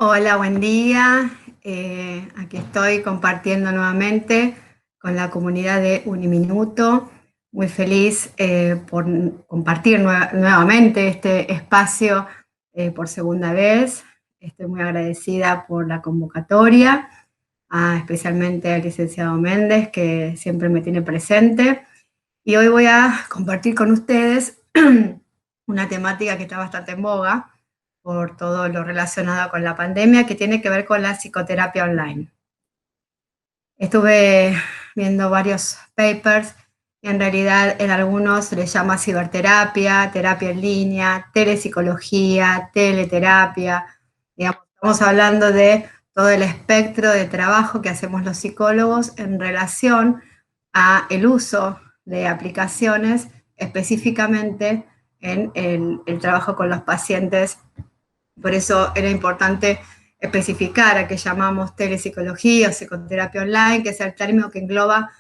Hola, buen día. Aquí estoy compartiendo nuevamente con la comunidad de Uniminuto. Muy feliz por compartir nuevamente este espacio por segunda vez. Estoy muy agradecida por la convocatoria, especialmente al licenciado Méndez, que siempre me tiene presente. Y hoy voy a compartir con ustedes una temática que está bastante en boga, por todo lo relacionado con la pandemia, que tiene que ver con la psicoterapia online. Estuve viendo varios papers, y en realidad en algunos se les llama ciberterapia, terapia en línea, telepsicología, teleterapia. Digamos, estamos hablando de todo el espectro de trabajo que hacemos los psicólogos en relación a el uso de aplicaciones, específicamente en el trabajo con los pacientes. Por eso era importante especificar a qué llamamos telepsicología o psicoterapia online, que es el término que engloba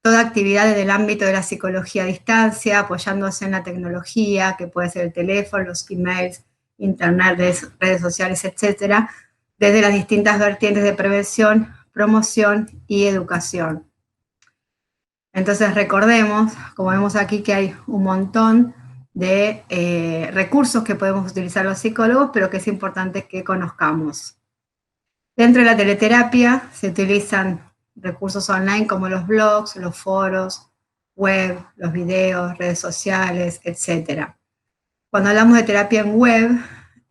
toda actividad desde el ámbito de la psicología a distancia, apoyándose en la tecnología, que puede ser el teléfono, los emails, internet, redes sociales, etcétera, desde las distintas vertientes de prevención, promoción y educación. Entonces recordemos, como vemos aquí, que hay un montón de recursos que podemos utilizar los psicólogos, pero que es importante que conozcamos. Dentro de la teleterapia se utilizan recursos online como los blogs, los foros, web, los videos, redes sociales, etc. Cuando hablamos de terapia en web,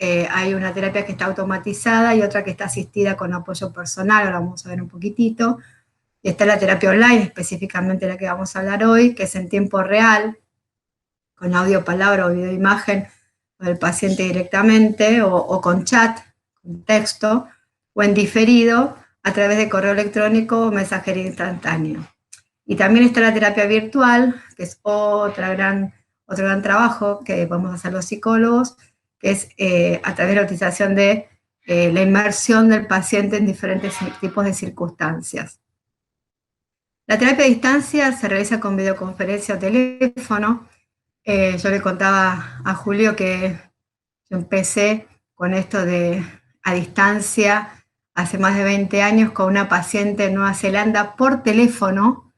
hay una terapia que está automatizada y otra que está asistida con apoyo personal, ahora vamos a ver un poquitito. Y está la terapia online, específicamente la que vamos a hablar hoy, que es en tiempo real, con audio, palabra o video imagen del paciente directamente, o con chat, con texto, o en diferido a través de correo electrónico o mensajería instantáneo. Y también está la terapia virtual, que es otro gran trabajo que podemos hacer los psicólogos, que es a través de la utilización de la inmersión del paciente en diferentes tipos de circunstancias. La terapia a distancia se realiza con videoconferencia o teléfono. Yo le contaba a Julio que yo empecé con esto de a distancia hace más de 20 años con una paciente en Nueva Zelanda por teléfono,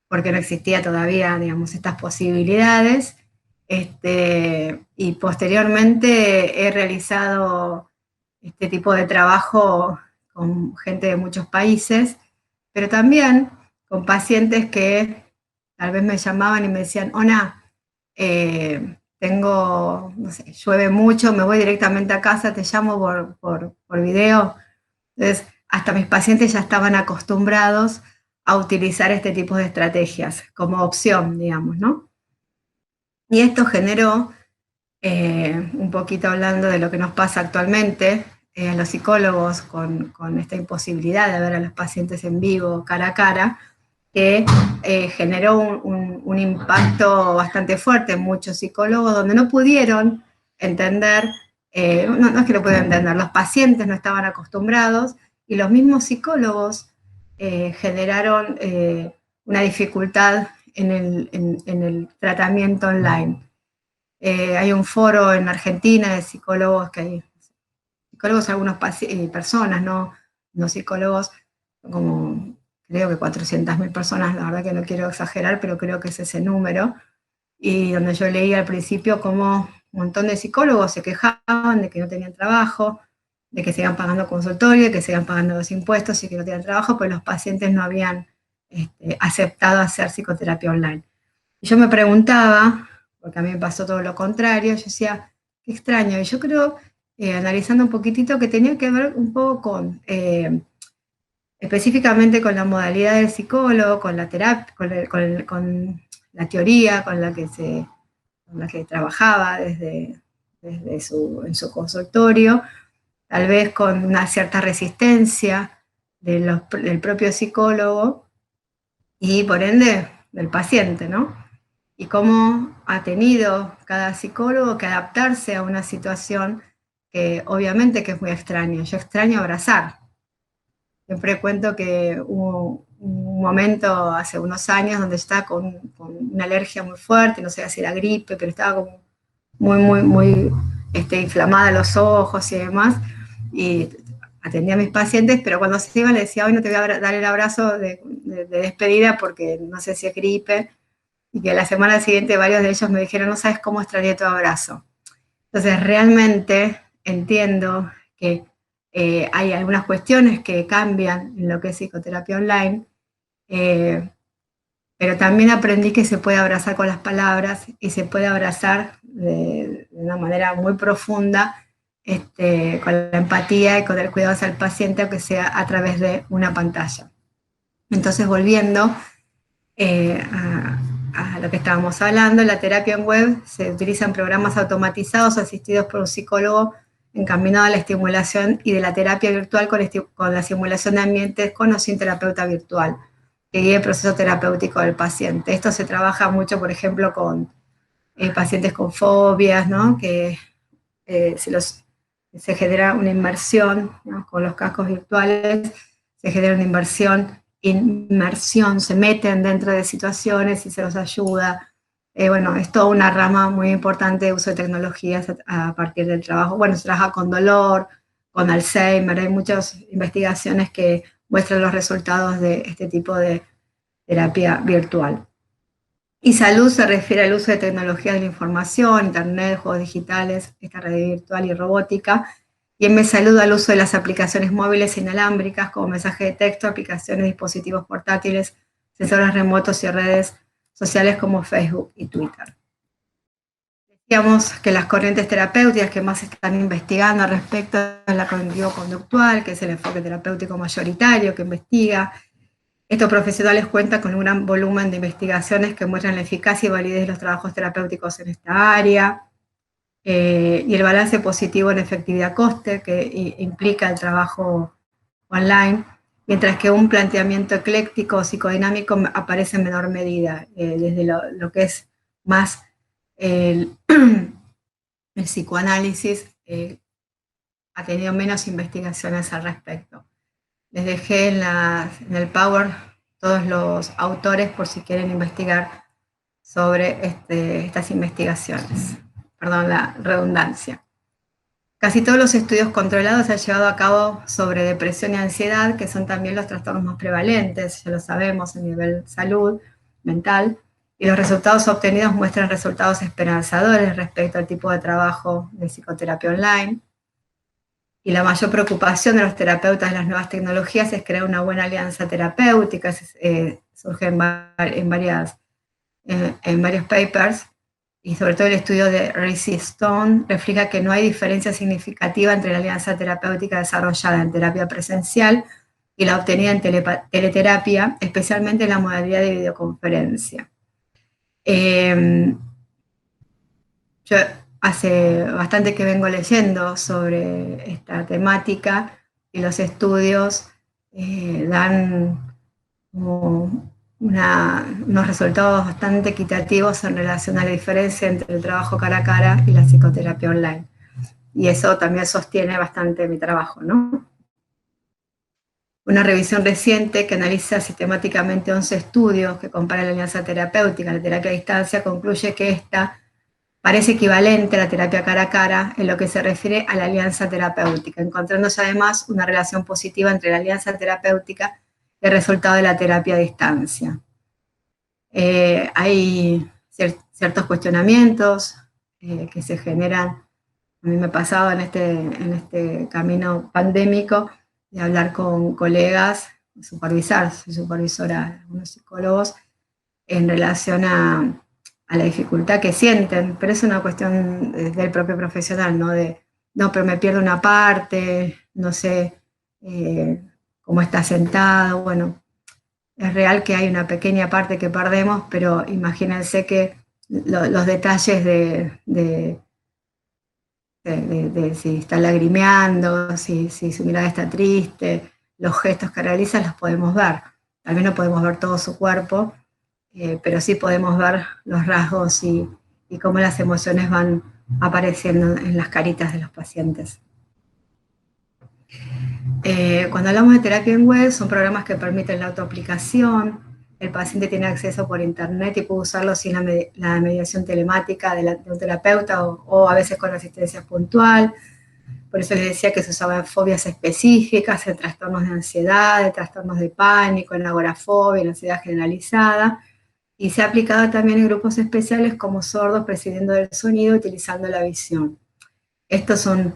porque no existía todavía, digamos, estas posibilidades. Y posteriormente he realizado este tipo de trabajo con gente de muchos países, pero también con pacientes que tal vez me llamaban y me decían, Ona, tengo, no sé, llueve mucho, me voy directamente a casa, te llamo por video. Entonces, hasta mis pacientes ya estaban acostumbrados a utilizar este tipo de estrategias como opción, digamos, ¿no? Y esto generó, un poquito hablando de lo que nos pasa actualmente, los psicólogos con esta imposibilidad de ver a los pacientes en vivo, cara a cara, que generó un impacto bastante fuerte en muchos psicólogos, donde no pudieron entender, no es que lo pudieran entender, los pacientes no estaban acostumbrados, y los mismos psicólogos generaron una dificultad en el tratamiento online. Hay un foro en Argentina de psicólogos, que hay psicólogos, algunas personas, no psicólogos, como creo que 400.000 personas, la verdad que no quiero exagerar, pero creo que es ese número, y donde yo leí al principio cómo un montón de psicólogos se quejaban de que no tenían trabajo, de que se iban pagando consultorio, de que se iban pagando los impuestos y que no tenían trabajo, pues los pacientes no habían aceptado hacer psicoterapia online. Y yo me preguntaba, porque a mí me pasó todo lo contrario, yo decía, qué extraño, y yo creo, analizando un poquitito, que tenía que ver un poco con específicamente con la modalidad del psicólogo, con la terapia, con la teoría con la que trabajaba en su consultorio, tal vez con una cierta resistencia del propio psicólogo y por ende del paciente, ¿no? Y cómo ha tenido cada psicólogo que adaptarse a una situación que obviamente que es muy extraña. Yo extraño abrazar. Siempre cuento que hubo un momento hace unos años donde estaba con una alergia muy fuerte, no sé si era gripe, pero estaba como muy inflamada los ojos y demás, y atendía a mis pacientes, pero cuando se iban le decía, hoy no te voy a dar el abrazo de despedida porque no sé si es gripe, y que la semana siguiente varios de ellos me dijeron, no sabes cómo extrañé tu abrazo. Entonces, realmente entiendo que hay algunas cuestiones que cambian en lo que es psicoterapia online, pero también aprendí que se puede abrazar con las palabras y se puede abrazar de una manera muy profunda, con la empatía y con el cuidado hacia el paciente, aunque sea a través de una pantalla. Entonces, volviendo a lo que estábamos hablando, la terapia en web se utilizan programas automatizados asistidos por un psicólogo encaminado a la estimulación, y de la terapia virtual con la simulación de ambientes con o sin terapeuta virtual, que guíe el proceso terapéutico del paciente. Esto se trabaja mucho, por ejemplo, con pacientes con fobias, ¿no? Que se genera una inmersión, ¿no? Con los cascos virtuales se genera una inmersión, se meten dentro de situaciones y se los ayuda. Bueno, es toda una rama muy importante de uso de tecnologías a partir del trabajo. Bueno, se trabaja con dolor, con Alzheimer, hay muchas investigaciones que muestran los resultados de este tipo de terapia virtual. Y salud se refiere al uso de tecnologías de la información, internet, juegos digitales, esta red virtual y robótica. Y en salud al uso de las aplicaciones móviles inalámbricas como mensaje de texto, aplicaciones, dispositivos portátiles, sensores remotos y redes sociales como Facebook y Twitter. Decíamos que las corrientes terapéuticas que más se están investigando al respecto es la cognitivo-conductual, que es el enfoque terapéutico mayoritario que investiga. Estos profesionales cuentan con un gran volumen de investigaciones que muestran la eficacia y validez de los trabajos terapéuticos en esta área, y el balance positivo en efectividad-coste que implica el trabajo online, mientras que un planteamiento ecléctico o psicodinámico aparece en menor medida, desde lo que es más el psicoanálisis, ha tenido menos investigaciones al respecto. Les dejé en el Power todos los autores por si quieren investigar sobre estas investigaciones. Perdón la redundancia. Casi todos los estudios controlados se han llevado a cabo sobre depresión y ansiedad, que son también los trastornos más prevalentes, ya lo sabemos, a nivel salud mental, y los resultados obtenidos muestran resultados esperanzadores respecto al tipo de trabajo de psicoterapia online. Y la mayor preocupación de los terapeutas de las nuevas tecnologías es crear una buena alianza terapéutica, surge en varios papers, y sobre todo el estudio de Racy Stone refleja que no hay diferencia significativa entre la alianza terapéutica desarrollada en terapia presencial y la obtenida en teleterapia, especialmente en la modalidad de videoconferencia. Yo hace bastante que vengo leyendo sobre esta temática y los estudios dan como unos resultados bastante equitativos en relación a la diferencia entre el trabajo cara a cara y la psicoterapia online. Y eso también sostiene bastante mi trabajo, ¿no? Una revisión reciente que analiza sistemáticamente 11 estudios que comparan la alianza terapéutica y la terapia a distancia concluye que esta parece equivalente a la terapia cara a cara en lo que se refiere a la alianza terapéutica, encontrándose además una relación positiva entre la alianza terapéutica y el resultado de la terapia a distancia. Hay ciertos cuestionamientos que se generan. A mí me ha pasado en este camino pandémico de hablar con colegas, soy supervisora de algunos psicólogos, en relación a la dificultad que sienten, pero es una cuestión del propio profesional, ¿no? No, pero me pierdo una parte, no sé cómo está sentado. Bueno, es real que hay una pequeña parte que perdemos, pero imagínense que los detalles de si está lagrimeando, si su mirada está triste, los gestos que realiza los podemos ver. Tal vez no podemos ver todo su cuerpo, pero sí podemos ver los rasgos y cómo las emociones van apareciendo en las caritas de los pacientes. Cuando hablamos de terapia en web, son programas que permiten la autoaplicación, el paciente tiene acceso por internet y puede usarlo sin la mediación telemática de un terapeuta o a veces con asistencia puntual. por eso les decía que se usaba en fobias específicas, en trastornos de ansiedad, en trastornos de pánico, en agorafobia, en ansiedad generalizada, y se ha aplicado también en grupos especiales como sordos prescindiendo del sonido, utilizando la visión. Estos son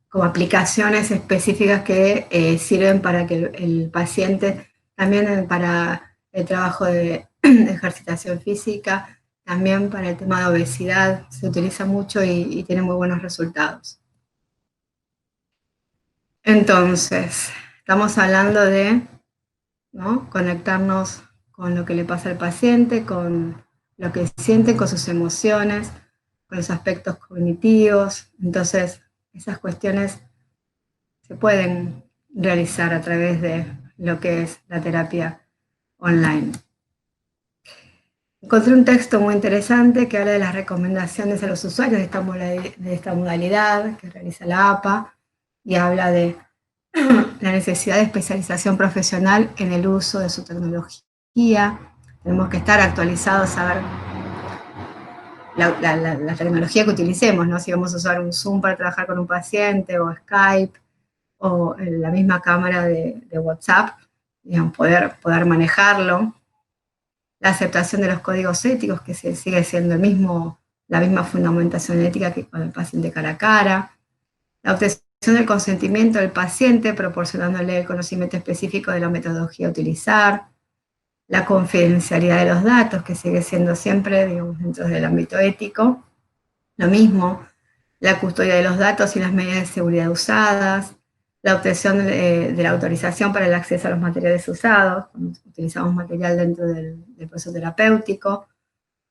como aplicaciones específicas que sirven para que el paciente, también para el trabajo de ejercitación física, también para el tema de obesidad, se utiliza mucho y tiene muy buenos resultados. Entonces, estamos hablando de, ¿no?, conectarnos con lo que le pasa al paciente, con lo que siente, con sus emociones, con los aspectos cognitivos. Entonces, esas cuestiones se pueden realizar a través de lo que es la terapia online. Encontré un texto muy interesante que habla de las recomendaciones a los usuarios de esta modalidad que realiza la APA, y habla de la necesidad de especialización profesional en el uso de su tecnología. Tenemos que estar actualizados, saber la tecnología que utilicemos, ¿no? Si vamos a usar un Zoom para trabajar con un paciente, o Skype, o la misma cámara de WhatsApp, digamos, poder manejarlo. La aceptación de los códigos éticos, que sigue siendo la misma fundamentación ética que con el paciente cara a cara. La obtención del consentimiento del paciente, proporcionándole el conocimiento específico de la metodología a utilizar. La confidencialidad de los datos, que sigue siendo siempre, digamos, dentro del ámbito ético. Lo mismo, la custodia de los datos y las medidas de seguridad usadas. La obtención de la autorización para el acceso a los materiales usados, cuando utilizamos material dentro del proceso terapéutico.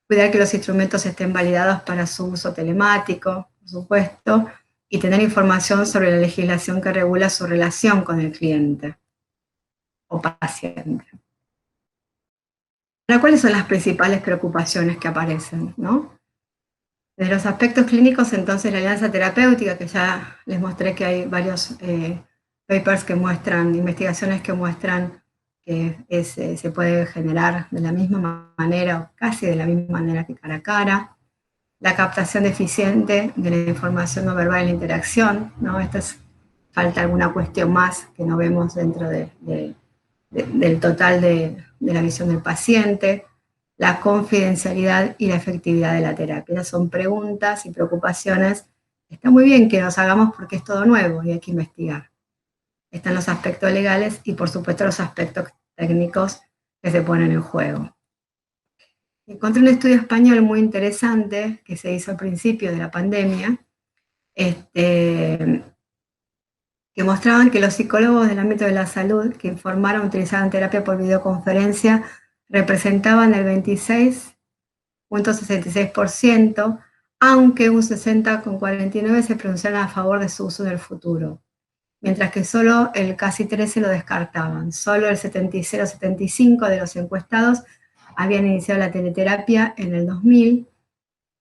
Cuidar que los instrumentos estén validados para su uso telemático, por supuesto, y tener información sobre la legislación que regula su relación con el cliente o paciente. Ahora, ¿cuáles son las principales preocupaciones que aparecen, ¿no? De los aspectos clínicos, entonces, la alianza terapéutica, que ya les mostré que hay varios papers que muestran, investigaciones que muestran que se puede generar de la misma manera, o casi de la misma manera que cara a cara. La captación eficiente de la información no verbal en la interacción, ¿no? Falta alguna cuestión más que no vemos dentro del total de la visión del paciente. La confidencialidad y la efectividad de la terapia. Esas son preguntas y preocupaciones. Está muy bien que nos hagamos porque es todo nuevo y hay que investigar. Están los aspectos legales y, por supuesto, los aspectos técnicos que se ponen en juego. Encontré un estudio español muy interesante que se hizo al principio de la pandemia, que mostraban que los psicólogos del ámbito de la salud que informaron utilizaban terapia por videoconferencia representaban el 26.66%, aunque un 60,49% se pronunciaron a favor de su uso en el futuro, mientras que solo el casi 13% lo descartaban. Solo el 70,75% de los encuestados habían iniciado la teleterapia en el 2000,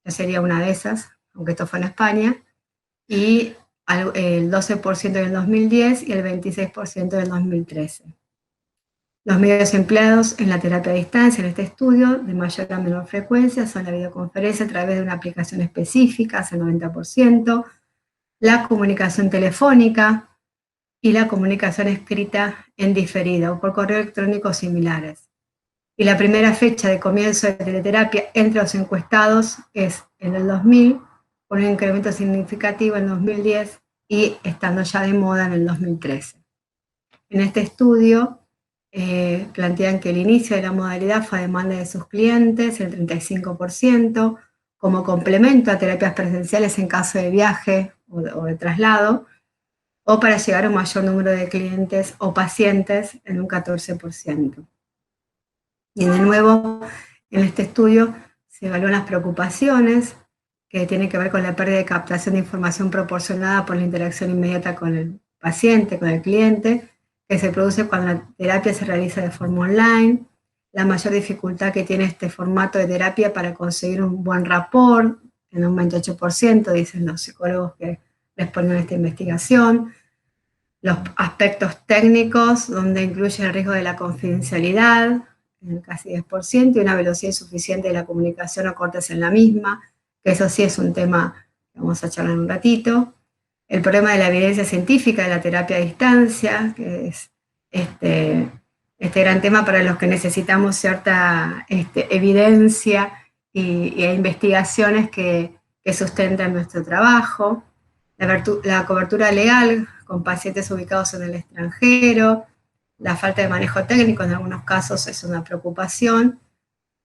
yo sería una de esas, aunque esto fue en España, y el 12% en el 2010 y el 26% en el 2013. Los medios empleados en la terapia a distancia en este estudio, de mayor a menor frecuencia, son la videoconferencia a través de una aplicación específica, hace el 90%, la comunicación telefónica y la comunicación escrita en diferido o por correo electrónico similares. Y la primera fecha de comienzo de teleterapia entre los encuestados es en el 2000, con un incremento significativo en 2010 y estando ya de moda en el 2013. En este estudio plantean que el inicio de la modalidad fue a demanda de sus clientes, el 35%, como complemento a terapias presenciales en caso de viaje o de traslado, o para llegar a un mayor número de clientes o pacientes en un 14%. Y de nuevo, en este estudio se evalúan las preocupaciones que tienen que ver con la pérdida de captación de información proporcionada por la interacción inmediata con el paciente, con el cliente, que se produce cuando la terapia se realiza de forma online, la mayor dificultad que tiene este formato de terapia para conseguir un buen rapport, en un 28%, dicen los psicólogos que responden a esta investigación, los aspectos técnicos, donde incluye el riesgo de la confidencialidad, en casi 10%, y una velocidad insuficiente de la comunicación o cortes en la misma, que eso sí es un tema que vamos a charlar en un ratito. el problema de la evidencia científica de la terapia a distancia, que es este gran tema para los que necesitamos cierta evidencia e investigaciones que sustentan nuestro trabajo, la cobertura legal con pacientes ubicados en el extranjero, la falta de manejo técnico en algunos casos es una preocupación,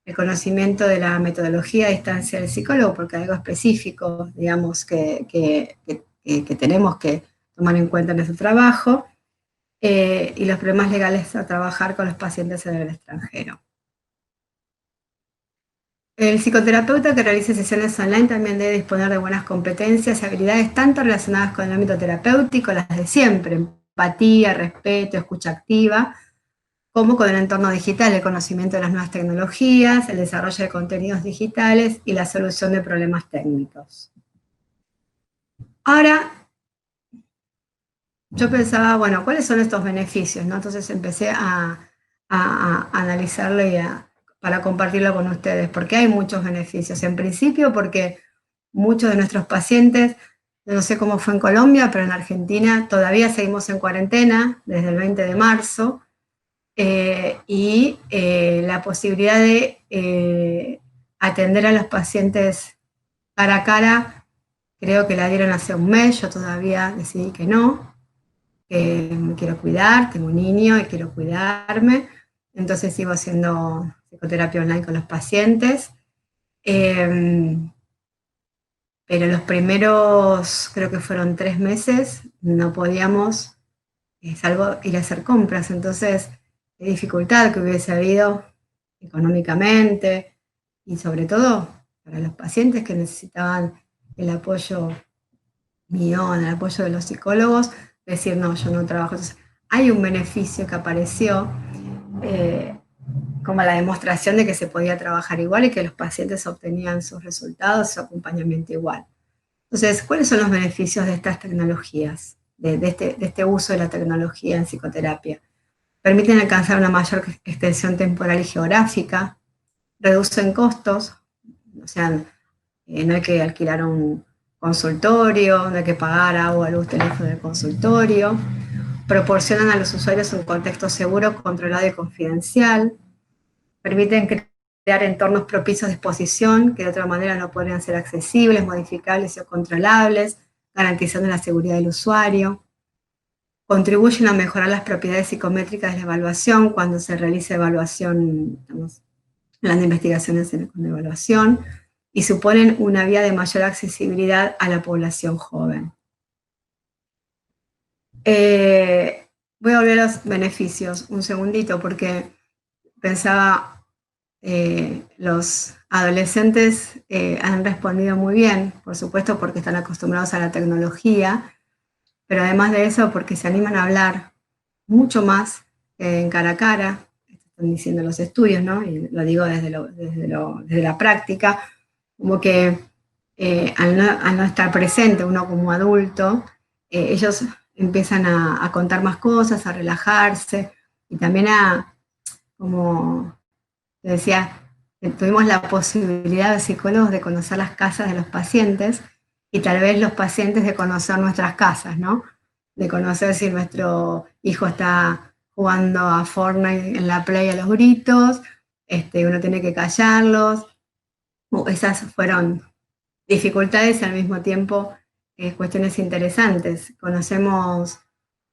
el conocimiento de la metodología a distancia del psicólogo, porque hay algo específico, digamos, que tenemos que tomar en cuenta en nuestro trabajo, y los problemas legales a trabajar con los pacientes en el extranjero. El psicoterapeuta que realice sesiones online también debe disponer de buenas competencias y habilidades tanto relacionadas con el ámbito terapéutico, las de siempre, empatía, respeto, escucha activa, como con el entorno digital, el conocimiento de las nuevas tecnologías, el desarrollo de contenidos digitales y la solución de problemas técnicos. Ahora, yo pensaba, bueno, ¿cuáles son estos beneficios? ¿No? Entonces empecé a analizarlo para compartirlo con ustedes, porque hay muchos beneficios. En principio, porque muchos de nuestros pacientes, no sé cómo fue en Colombia, pero en Argentina todavía seguimos en cuarentena desde el 20 de marzo, y la posibilidad de atender a los pacientes cara a cara, creo que la dieron hace un mes, yo todavía decidí que no, que me quiero cuidar, tengo un niño y quiero cuidarme, entonces sigo haciendo psicoterapia online con los pacientes, pero los primeros, creo que fueron 3 meses, no podíamos, salvo ir a hacer compras, entonces qué dificultad que hubiese habido económicamente y sobre todo para los pacientes que necesitaban el apoyo mío, el apoyo de los psicólogos, decir, no, yo no trabajo. Entonces, hay un beneficio que apareció, como la demostración de que se podía trabajar igual y que los pacientes obtenían sus resultados, su acompañamiento igual. Entonces, ¿cuáles son los beneficios de estas tecnologías, de este uso de la tecnología en psicoterapia? Permiten alcanzar una mayor extensión temporal y geográfica, reducen costos, o sea, no hay que alquilar un consultorio, no hay que pagar agua, luz, teléfono del consultorio, proporcionan a los usuarios un contexto seguro, controlado y confidencial, permiten crear entornos propicios de exposición que de otra manera no podrían ser accesibles, modificables o controlables, garantizando la seguridad del usuario, contribuyen a mejorar las propiedades psicométricas de la evaluación cuando se realiza evaluación, digamos, plan de investigaciones con evaluación, y suponen una vía de mayor accesibilidad a la población joven. Voy a volver a los beneficios un segundito, porque pensaba, los adolescentes han respondido muy bien, por supuesto porque están acostumbrados a la tecnología, pero además de eso porque se animan a hablar mucho más en cara a cara, están diciendo los estudios, ¿no? Y lo digo desde la práctica, como que al no estar presente uno como adulto, ellos empiezan a contar más cosas, a relajarse, y también como te decía, tuvimos la posibilidad de psicólogos de conocer las casas de los pacientes, y tal vez los pacientes de conocer nuestras casas, ¿no? De conocer si nuestro hijo está jugando a Fortnite en la play a los gritos, uno tiene que callarlos. Esas fueron dificultades y al mismo tiempo cuestiones interesantes. Conocemos,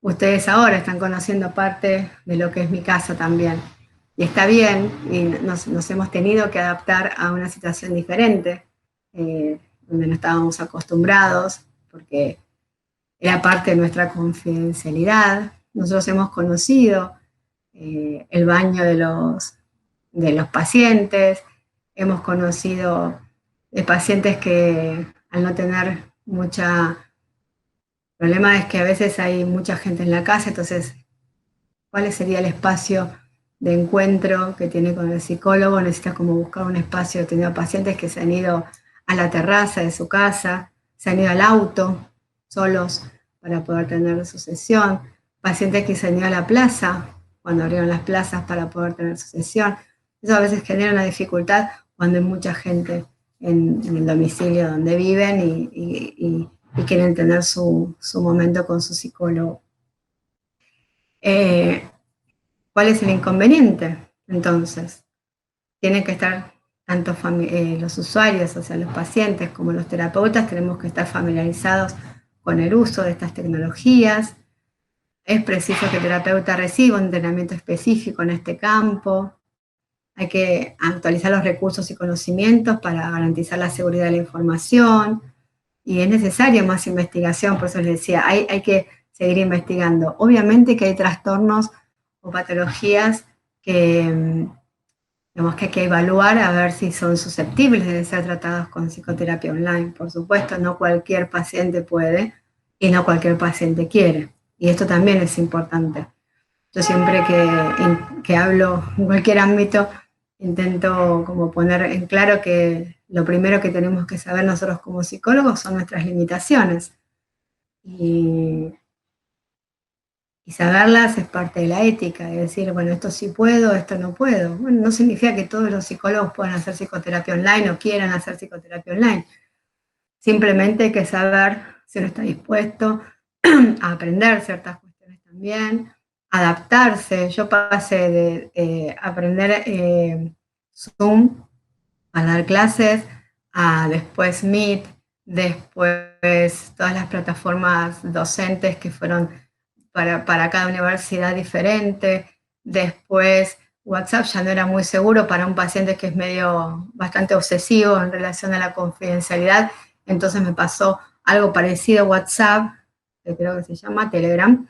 ustedes ahora están conociendo parte de lo que es mi casa también. Y está bien, y nos hemos tenido que adaptar a una situación diferente, donde no estábamos acostumbrados, porque era parte de nuestra confidencialidad. Nosotros hemos conocido el baño de los pacientes, hemos conocido de pacientes que al no tener mucha... El problema es que a veces hay mucha gente en la casa, entonces, ¿cuál sería el espacio de encuentro que tiene con el psicólogo? Necesitas como buscar un espacio. He tenido pacientes que se han ido a la terraza de su casa, se han ido al auto solos para poder tener su sesión, pacientes que se han ido a la plaza cuando abrieron las plazas para poder tener su sesión. Eso a veces genera una dificultad cuando hay mucha gente en el domicilio donde viven, y y quieren tener su momento con su psicólogo. ¿Cuál es el inconveniente? Entonces, tienen que estar tanto los usuarios, o sea, los pacientes como los terapeutas, tenemos que estar familiarizados con el uso de estas tecnologías. Es preciso que el terapeuta reciba un entrenamiento específico en este campo. Hay que actualizar los recursos y conocimientos para garantizar la seguridad de la información. Y es necesaria más investigación, por eso les decía, hay que seguir investigando. Obviamente que hay trastornos o patologías que tenemos que hay que evaluar a ver si son susceptibles de ser tratados con psicoterapia online. Por supuesto, no cualquier paciente puede y no cualquier paciente quiere. Y esto también es importante. Yo siempre que hablo en cualquier ámbito, intento como poner en claro que lo primero que tenemos que saber nosotros como psicólogos son nuestras limitaciones. Y saberlas es parte de la ética, es decir, bueno, esto sí puedo, esto no puedo. Bueno, no significa que todos los psicólogos puedan hacer psicoterapia online o quieran hacer psicoterapia online. Simplemente hay que saber si uno está dispuesto a aprender ciertas cuestiones también, adaptarse. Yo pasé de aprender Zoom a dar clases, a después Meet, después todas las plataformas docentes que fueron para cada universidad diferente, después WhatsApp ya no era muy seguro para un paciente que es bastante obsesivo en relación a la confidencialidad, entonces me pasó algo parecido a WhatsApp, que creo que se llama Telegram,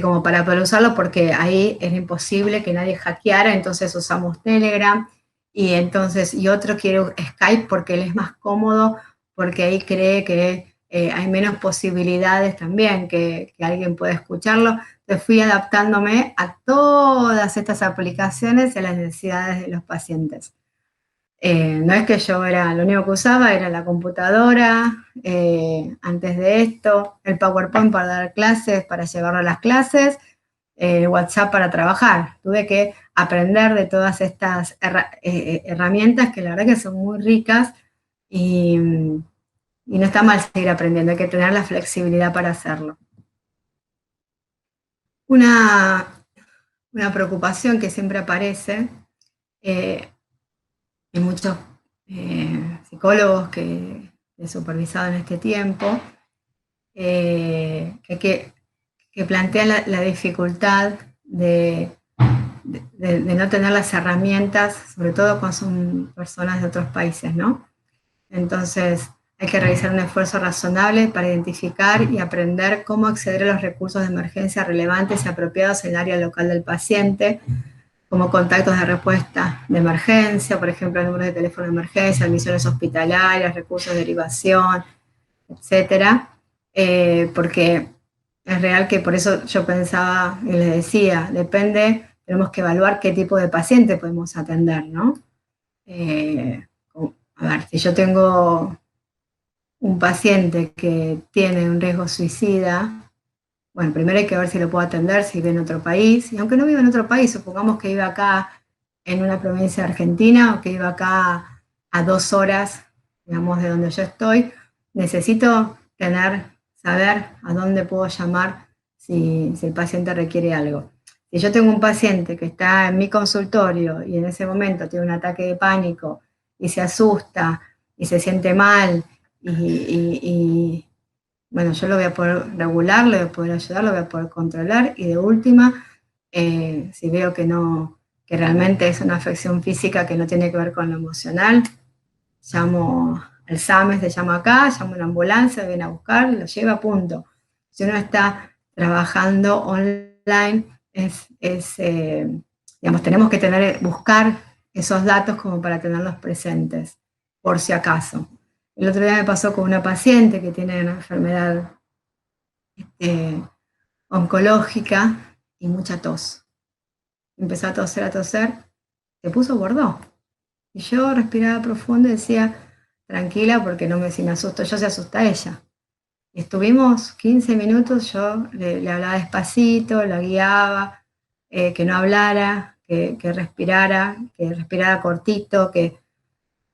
como para poder usarlo porque ahí era imposible que nadie hackeara, entonces usamos Telegram, y otro quiere Skype porque él es más cómodo, porque ahí cree que hay menos posibilidades también que alguien pueda escucharlo. Entonces fui adaptándome a todas estas aplicaciones y a las necesidades de los pacientes. No es que yo lo único que usaba era la computadora, antes de esto, el PowerPoint para dar clases, para llevarlo a las clases, WhatsApp para trabajar. Tuve que aprender de todas estas herramientas que la verdad que son muy ricas y no está mal seguir aprendiendo, hay que tener la flexibilidad para hacerlo. Una preocupación que siempre aparece en muchos psicólogos que he supervisado en este tiempo, que plantean la dificultad de no tener las herramientas, sobre todo cuando son personas de otros países, ¿no? Entonces, hay que realizar un esfuerzo razonable para identificar y aprender cómo acceder a los recursos de emergencia relevantes y apropiados en el área local del paciente, como contactos de respuesta de emergencia, por ejemplo, números de teléfono de emergencia, admisiones hospitalarias, recursos de derivación, etcétera, porque es real que por eso yo pensaba y les decía, tenemos que evaluar qué tipo de paciente podemos atender, ¿no? A ver, si yo tengo un paciente que tiene un riesgo suicida, bueno, primero hay que ver si lo puedo atender, si vive en otro país, y aunque no viva en otro país, supongamos que vive acá en una provincia de Argentina o que vive acá a 2 horas, digamos, de donde yo estoy, necesito saber a dónde puedo llamar si el paciente requiere algo. Si yo tengo un paciente que está en mi consultorio y en ese momento tiene un ataque de pánico y se asusta y se siente mal y bueno, yo lo voy a poder regular, lo voy a poder ayudar, lo voy a poder controlar y de última, si veo que realmente es una afección física que no tiene que ver con lo emocional, llamo al SAMES, le llamo acá, llamo a una ambulancia, viene a buscar, lo lleva a punto. Si uno está trabajando online, digamos, tenemos que buscar esos datos como para tenerlos presentes, por si acaso. El otro día me pasó con una paciente que tiene una enfermedad oncológica y mucha tos. Empezó a toser, se puso bordó. Y yo respiraba profundo y decía, tranquila, porque si me asusto yo, se asusta ella. Y estuvimos 15 minutos, yo le hablaba despacito, la guiaba, que no hablara, que respirara cortito, que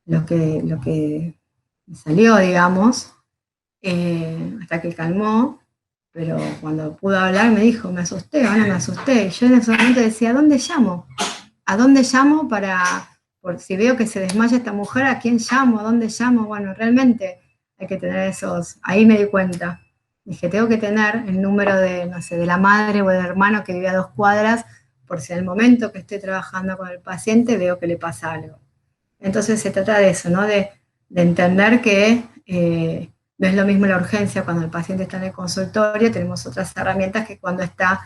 lo que salió, digamos, hasta que calmó, pero cuando pudo hablar me dijo, me asusté, ahora me asusté. Y yo en ese momento decía, ¿a dónde llamo? ¿A dónde llamo por si veo que se desmaya esta mujer, ¿a quién llamo? ¿A dónde llamo? Bueno, realmente hay que tener ahí me di cuenta. Dije, tengo que tener el número de, no sé, de la madre o del hermano que vive a 2 cuadras, por si en el momento que estoy trabajando con el paciente veo que le pasa algo. Entonces se trata de eso, ¿no? De entender que no es lo mismo la urgencia cuando el paciente está en el consultorio, tenemos otras herramientas que cuando está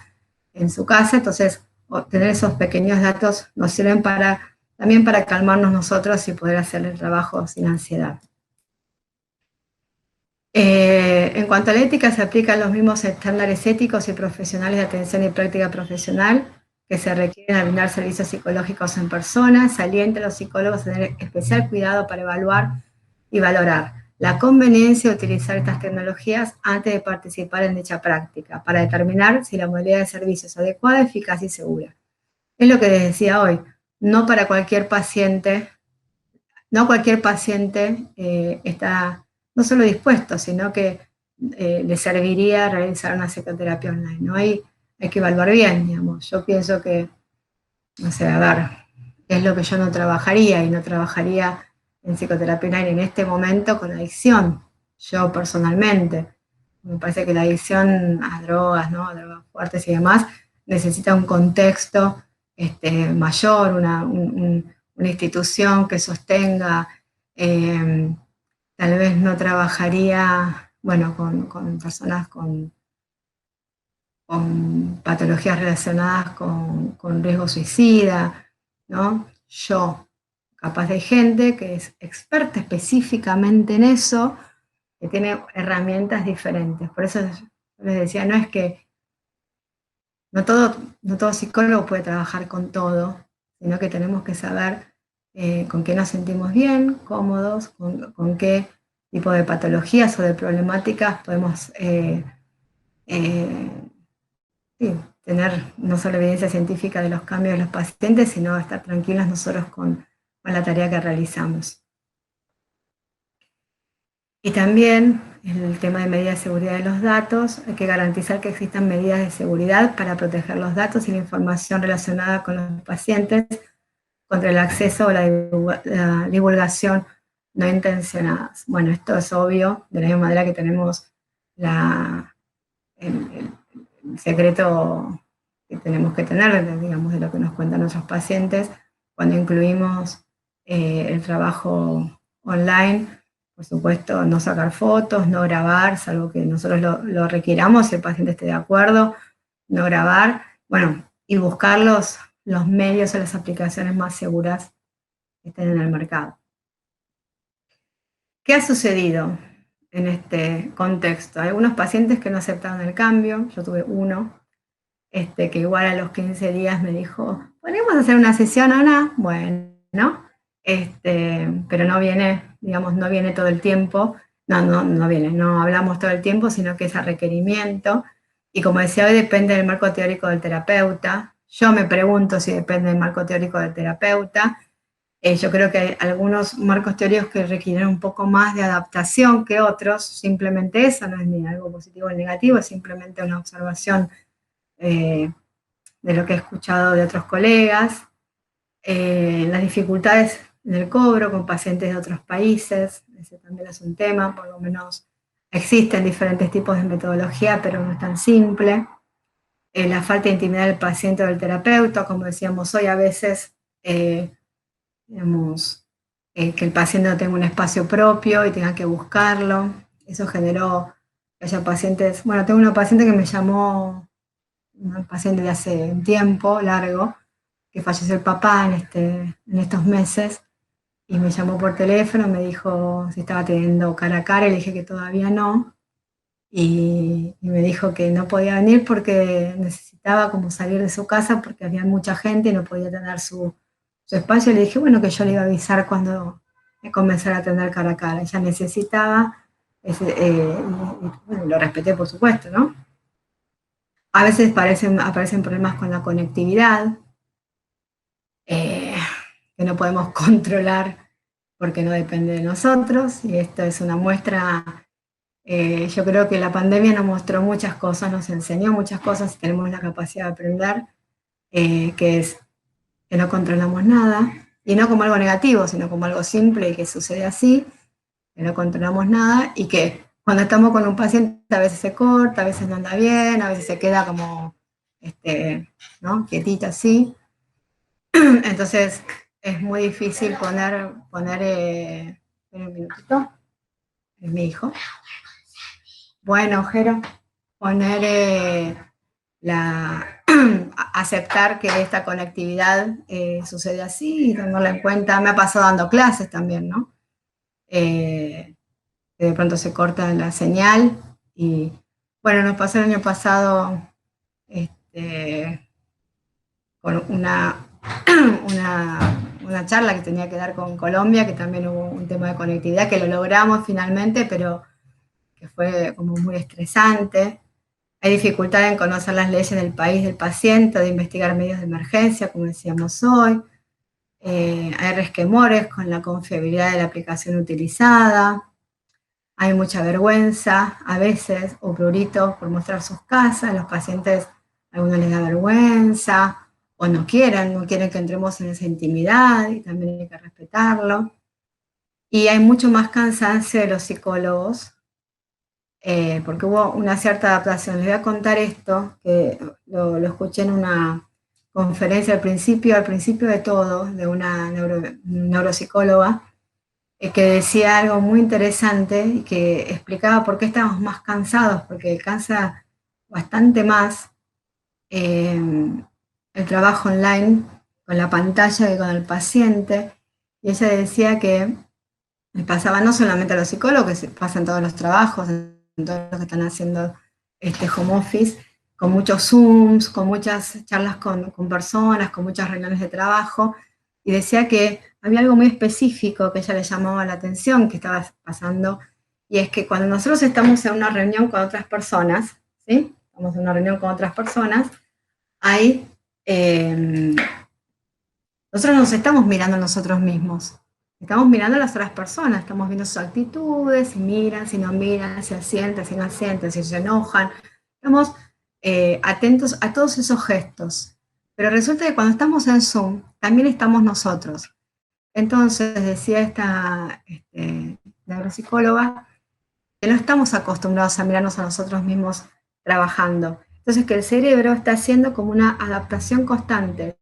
en su casa, entonces tener esos pequeños datos nos sirven también para calmarnos nosotros y poder hacer el trabajo sin ansiedad. En cuanto a la ética, se aplican los mismos estándares éticos y profesionales de atención y práctica profesional que se requieren al brindar servicios psicológicos en personas. Se alienta a los psicólogos a tener especial cuidado para evaluar y valorar la conveniencia de utilizar estas tecnologías antes de participar en dicha práctica, para determinar si la modalidad de servicio es adecuada, eficaz y segura. Es lo que les decía hoy, no para cualquier paciente, no cualquier paciente está no solo dispuesto, sino que le serviría realizar una psicoterapia online, ¿no? Hay que evaluar bien, digamos. Yo pienso que, no sé, a ver, es lo que yo no trabajaría, y no trabajaría en psicoterapia online en este momento con adicción, yo personalmente. Me parece que la adicción a drogas, ¿no? A drogas fuertes y demás, necesita un contexto mayor, una institución que sostenga. Tal vez no trabajaría, bueno, con personas con patologías relacionadas con riesgo suicida, ¿no? Yo, capaz de gente que es experta específicamente en eso, que tiene herramientas diferentes. Por eso les decía, no es que no todo psicólogo puede trabajar con todo, sino que tenemos que saber con qué nos sentimos bien, cómodos, con qué tipo de patologías o de problemáticas podemos sí, tener no solo evidencia científica de los cambios de los pacientes, sino estar tranquilos nosotros con la tarea que realizamos. Y también el tema de medidas de seguridad de los datos, hay que garantizar que existan medidas de seguridad para proteger los datos y la información relacionada con los pacientes contra el acceso o la divulgación no intencionadas. Bueno, esto es obvio, de la misma manera que tenemos el secreto que tenemos que tener, digamos, de lo que nos cuentan nuestros pacientes, cuando incluimos el trabajo online. Por supuesto, no sacar fotos, no grabar, salvo que nosotros lo requiramos, si el paciente esté de acuerdo, no grabar. Bueno, y buscar los medios o las aplicaciones más seguras que estén en el mercado. ¿Qué ha sucedido en este contexto? Hay algunos pacientes que no aceptaron el cambio, yo tuve uno, que igual a los 15 días me dijo, ¿podemos hacer una sesión, Ana? Bueno, pero no viene, digamos, no viene todo el tiempo, no viene, no hablamos todo el tiempo, sino que es a requerimiento, y como decía hoy, depende del marco teórico del terapeuta. Yo me pregunto si depende del marco teórico del terapeuta. Yo creo que hay algunos marcos teóricos que requieren un poco más de adaptación que otros, simplemente eso, no es ni algo positivo ni negativo, es simplemente una observación de lo que he escuchado de otros colegas. Las dificultades en el cobro con pacientes de otros países, ese también es un tema, por lo menos existen diferentes tipos de metodología, pero no es tan simple. La falta de intimidad del paciente o del terapeuta, como decíamos hoy, a veces, digamos, que el paciente no tenga un espacio propio y tenga que buscarlo. Eso generó que haya pacientes, bueno, tengo una paciente que me llamó, una paciente de hace un tiempo largo, que falleció el papá en estos meses, y me llamó por teléfono, me dijo si estaba teniendo cara a cara, y le dije que todavía no, y me dijo que no podía venir porque necesitaba como salir de su casa porque había mucha gente y no podía tener su espacio. Y le dije, bueno, que yo le iba a avisar cuando me comenzara a tener cara a cara. Ella necesitaba, y bueno, lo respeté por supuesto, ¿no? A veces aparecen problemas con la conectividad, que no podemos controlar porque no depende de nosotros, y esto es una muestra Yo creo que la pandemia nos mostró muchas cosas, nos enseñó muchas cosas, tenemos la capacidad de aprender, que es que no controlamos nada, y no como algo negativo, sino como algo simple y que sucede así, que no controlamos nada, y que cuando estamos con un paciente a veces se corta, a veces no anda bien, a veces se queda como, ¿no? Quietita así. Entonces es muy difícil espera un minutito, es mi hijo. Bueno, Jero, poner aceptar que esta conectividad sucede así y tenerla en cuenta. Me ha pasado dando clases también, ¿no? Que de pronto se corta la señal y bueno, nos pasó el año pasado con una charla que tenía que dar con Colombia, que también hubo un tema de conectividad, que lo logramos finalmente, pero que fue como muy estresante. Hay dificultad en conocer las leyes del país del paciente, de investigar medios de emergencia, como decíamos hoy. Hay resquemores con la confiabilidad de la aplicación utilizada. Hay mucha vergüenza, a veces, o prurito por mostrar sus casas. Los pacientes, a algunos les da vergüenza, o no quieren que entremos en esa intimidad, y también hay que respetarlo. Y hay mucho más cansancio de los psicólogos, porque hubo una cierta adaptación. Les voy a contar esto, que lo escuché en una conferencia al principio de todo, de una neuropsicóloga, que decía algo muy interesante y que explicaba por qué estamos más cansados, porque cansa bastante más eh, el trabajo online con la pantalla que con el paciente. Y ella decía que les pasaba no solamente a los psicólogos, que se pasa en todos los trabajos, en todos los que están haciendo este home office, con muchos Zooms, con muchas charlas con personas, con muchas reuniones de trabajo, y decía que había algo muy específico que a ella le llamaba la atención que estaba pasando, y es que cuando nosotros estamos en una reunión con otras personas, ¿sí? Estamos en una reunión con otras personas, hay, nosotros nos estamos mirando a nosotros mismos. Estamos mirando a las otras personas, estamos viendo sus actitudes, si miran, si no miran, si asienten, si no asienten, si se enojan. Estamos atentos a todos esos gestos. Pero resulta que cuando estamos en Zoom, también estamos nosotros. Entonces, decía esta neuropsicóloga, que no estamos acostumbrados a mirarnos a nosotros mismos trabajando. Entonces, que el cerebro está haciendo como una adaptación constante.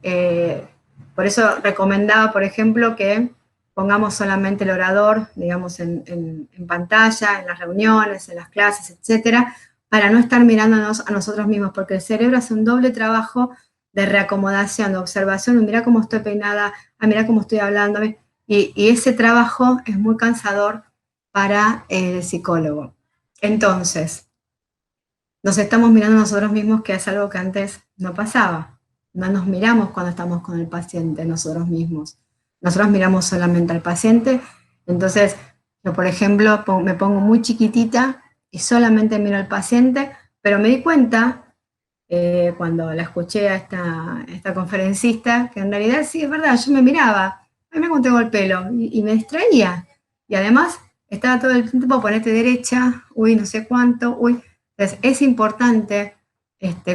Eh, por eso recomendaba, por ejemplo, que pongamos solamente el orador, digamos, en pantalla, en las reuniones, en las clases, etcétera, para no estar mirándonos a nosotros mismos, porque el cerebro hace un doble trabajo de reacomodación, de observación, mira cómo estoy peinada, mira cómo estoy hablando, y ese trabajo es muy cansador para el psicólogo. Entonces, nos estamos mirando a nosotros mismos, que es algo que antes no pasaba. No nos miramos cuando estamos con el paciente nosotros mismos. Nosotros miramos solamente al paciente. Entonces, yo, por ejemplo, me pongo muy chiquitita y solamente miro al paciente, pero me di cuenta, cuando la escuché a esta conferencista, que en realidad sí, es verdad, yo me miraba, a mí me tengo el pelo, y me distraía. Y además, estaba todo el tiempo, ponete derecha, uy, no sé cuánto, uy. Entonces, es importante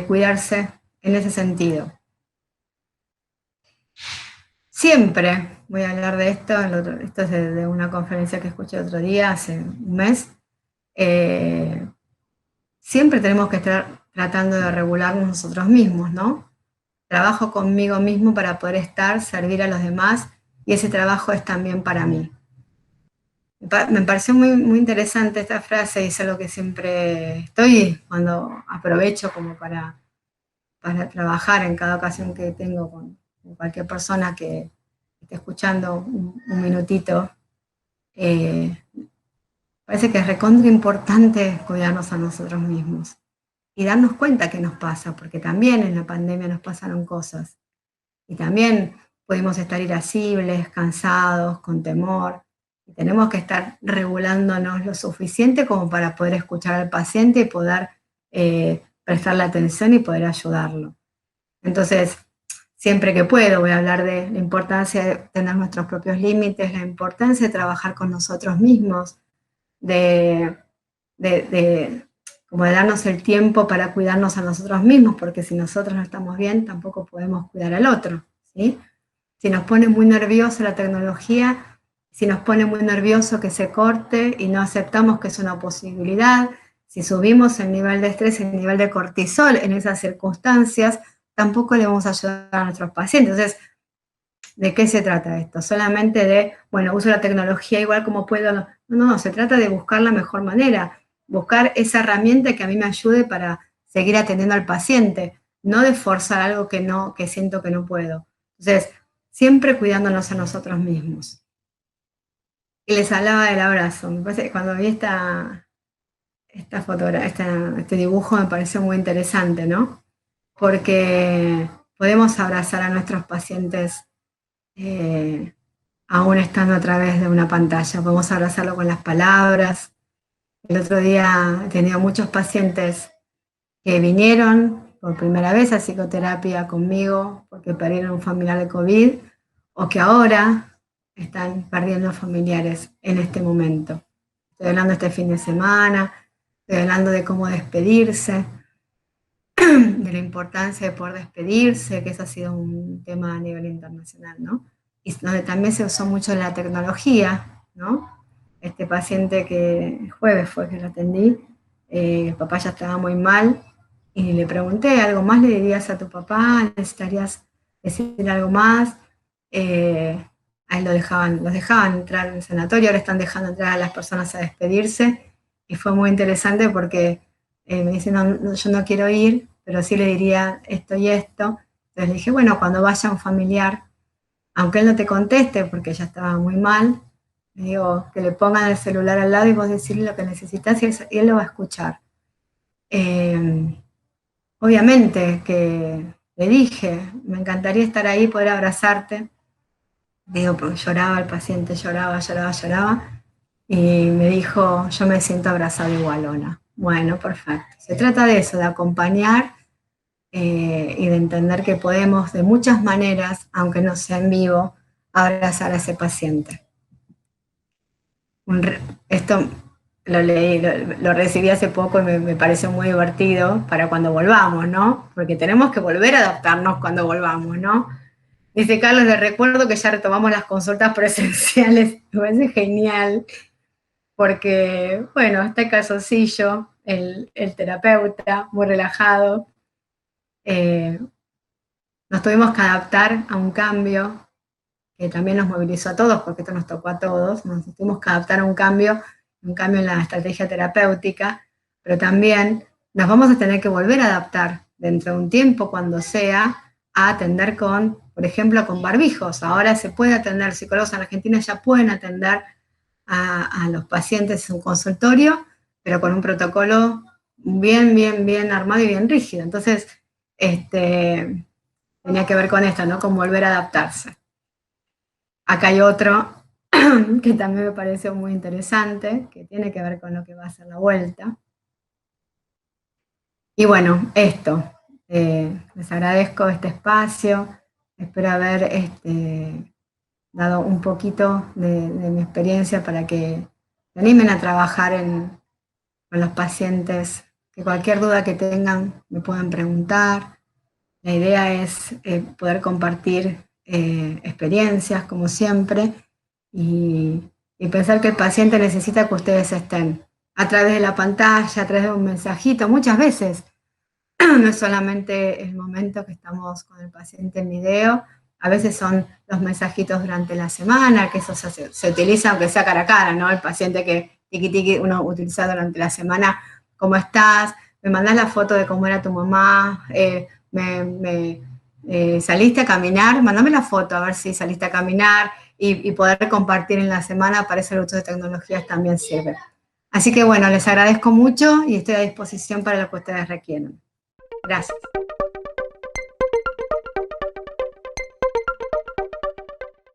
cuidarse en ese sentido. Siempre voy a hablar de esto, esto es de una conferencia que escuché otro día, hace un mes. Siempre tenemos que estar tratando de regularnos nosotros mismos, ¿no? Trabajo conmigo mismo para poder estar, servir a los demás, y ese trabajo es también para mí. Me pareció muy, muy interesante esta frase, y es algo que siempre estoy cuando aprovecho como para trabajar en cada ocasión que tengo con cualquier persona que esté escuchando un minutito. Parece que es recontra importante cuidarnos a nosotros mismos y darnos cuenta que nos pasa, porque también en la pandemia nos pasaron cosas y también pudimos estar irascibles, cansados, con temor, y tenemos que estar regulándonos lo suficiente como para poder escuchar al paciente y poder prestarle atención y poder ayudarlo. Entonces, siempre que puedo voy a hablar de la importancia de tener nuestros propios límites, la importancia de trabajar con nosotros mismos, de como de darnos el tiempo para cuidarnos a nosotros mismos, porque si nosotros no estamos bien, tampoco podemos cuidar al otro, ¿sí? Si nos pone muy nervioso la tecnología, si nos pone muy nervioso que se corte y no aceptamos que es una posibilidad, si subimos el nivel de estrés, el nivel de cortisol en esas circunstancias, tampoco le vamos a ayudar a nuestros pacientes. Entonces, ¿de qué se trata esto? Solamente de, bueno, uso la tecnología igual como puedo. No, se trata de buscar la mejor manera, buscar esa herramienta que a mí me ayude para seguir atendiendo al paciente, no de forzar algo que siento que no puedo. Entonces, siempre cuidándonos a nosotros mismos. Y les hablaba del abrazo. Me parece que cuando vi este dibujo me pareció muy interesante, ¿no? Porque podemos abrazar a nuestros pacientes aún estando a través de una pantalla. Podemos abrazarlo con las palabras. El otro día he tenido muchos pacientes que vinieron por primera vez a psicoterapia conmigo porque perdieron un familiar de COVID o que ahora están perdiendo familiares en este momento. Estoy hablando este fin de semana, estoy hablando de cómo despedirse, de la importancia de poder despedirse, que eso ha sido un tema a nivel internacional, ¿no? Y donde también se usó mucho la tecnología, ¿no? Este paciente que el jueves fue que lo atendí, el papá ya estaba muy mal, y le pregunté, ¿algo más le dirías a tu papá? ¿Necesitarías decir algo más? A él los dejaban entrar en el sanatorio, ahora están dejando entrar a las personas a despedirse, y fue muy interesante porque me dice, no, yo no quiero ir, pero sí le diría esto y esto. Entonces le dije, bueno, cuando vaya un familiar, aunque él no te conteste porque ya estaba muy mal, le digo que le pongan el celular al lado y vos decirle lo que necesitas y él lo va a escuchar. Obviamente que le dije, me encantaría estar ahí, poder abrazarte. Digo, porque lloraba el paciente, lloraba, y me dijo, yo me siento abrazado igual, Ona. Bueno, perfecto. Se trata de eso, de acompañar y de entender que podemos de muchas maneras, aunque no sea en vivo, abrazar a ese paciente. Esto lo leí, lo recibí hace poco y me pareció muy divertido para cuando volvamos, ¿no? Porque tenemos que volver a adaptarnos cuando volvamos, ¿no? Dice Carlos, le recuerdo que ya retomamos las consultas presenciales. Me parece genial, porque, bueno, está el calzoncillo, el terapeuta, muy relajado. Nos tuvimos que adaptar a un cambio que también nos movilizó a todos, porque esto nos tocó a todos. Nos tuvimos que adaptar a un cambio en la estrategia terapéutica, pero también nos vamos a tener que volver a adaptar dentro de un tiempo, cuando sea, a atender por ejemplo, con barbijos. Ahora se puede atender, psicólogos en Argentina ya pueden atender a los pacientes en un consultorio, pero con un protocolo bien armado y bien rígido. Entonces, tenía que ver con esto, ¿no? Con volver a adaptarse. Acá hay otro que también me pareció muy interesante, que tiene que ver con lo que va a ser la vuelta. Y bueno, esto, les agradezco este espacio, espero haber dado un poquito de mi experiencia para que se animen a trabajar con los pacientes, que cualquier duda que tengan me puedan preguntar. La idea es poder compartir experiencias, como siempre, y pensar que el paciente necesita que ustedes estén a través de la pantalla, a través de un mensajito, muchas veces. No es solamente el momento que estamos con el paciente en video, a veces son los mensajitos durante la semana, que eso se utiliza aunque sea cara a cara, ¿no? El paciente que tiqui uno utiliza durante la semana, ¿cómo estás? Me mandás la foto de cómo era tu mamá, saliste a caminar, mandame la foto a ver si saliste a caminar, y poder compartir en la semana, para eso el uso de tecnologías también sirve. Así que bueno, les agradezco mucho y estoy a disposición para lo que ustedes requieran. Gracias.